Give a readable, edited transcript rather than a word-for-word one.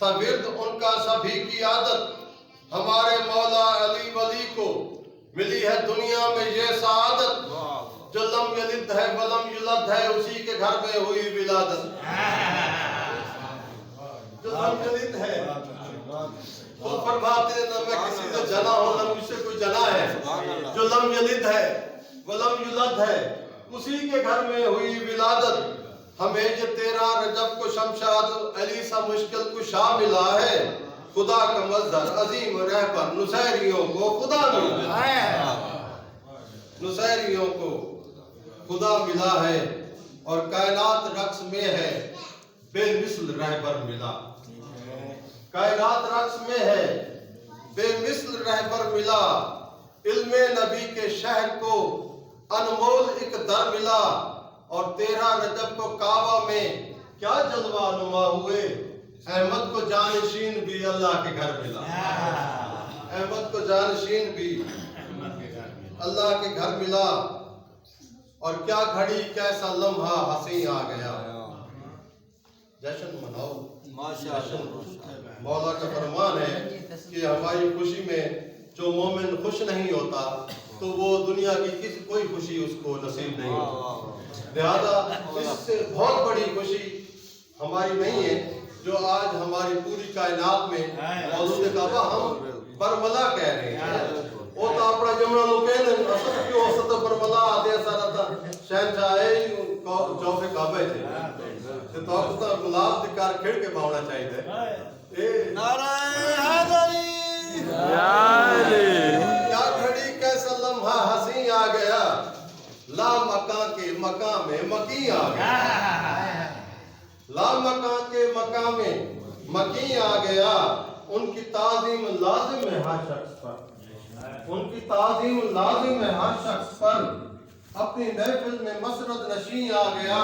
تھا ورد ان کا سبھی کی عادت. ہمارے مولا علی ولی کو ملی ہے دنیا میں یہ سعادت. جو لم یلد ہے ولم یولد ہے اسی کے گھر میں ہوئی ولادت. جو لم یلد ہے وہ فرماتے ہیں نہ میں کسی سے جنا ہوں نہ مجھ سے کوئی جنا ہے. جو لم یلد ہے ولم یولد ہے اسی کے گھر میں ہوئی ولادت. ہمیں یہ 13 رجب کو شمشاد علی سا مشکل کشا ملا ہے. خدا کا مظہر عظیم رہبر نصیریوں کو خدا ملا ہے. نصیریوں کو خدا ملا ہے اور کائنات رقص میں ہے بے مثل رہبر ملا. کائنات رقص میں ہے بے مثل رہبر ملا. علم نبی کے شہر کو انمول ایک در ملا. اور 13 رجب کو کعبہ میں کیا جلوہ نما ہوئے. احمد کو جانشین بھی اللہ کے گھر ملا. احمد کو جانشین بھی اللہ کے گھر ملا. اور کیا گھڑی کیسا لمحہ حسین آ گیا. جشن مناؤ مولا کا فرمان ہے کہ ہماری خوشی میں جو مومن خوش نہیں ہوتا تو وہ دنیا کی کسی کوئی خوشی اس کو نصیب نہیں ہوتی. لہذا اس سے بہت بڑی خوشی ہماری نہیں ہے جو آج ہماری پوری کائنات میں موجود کعبہ ہم برملا کہہ رہے ہیں. وہ تو اپنا جملہ لوگ کہتے ہیں اصل کیوں اصل برملا آدھے سارا تھا شہنشاہ چوفے کعبے تھے تو آپ کو گلاب دکار کھڑ کے باؤنا چاہیے تھے. نعرہ حیدری کیا گھڑی کیسا لمحہ حسین آ گیا. لا مکان کے مقام میں مکی آ گیا. لا مکان کے مقام میں مکی آ گیا. ان کی تعظیم لازم ہے ہر شخص پر. ان کی تعظیم لازم ہے ہر شخص پر. اپنی محفل میں مسرت نشین آ گیا.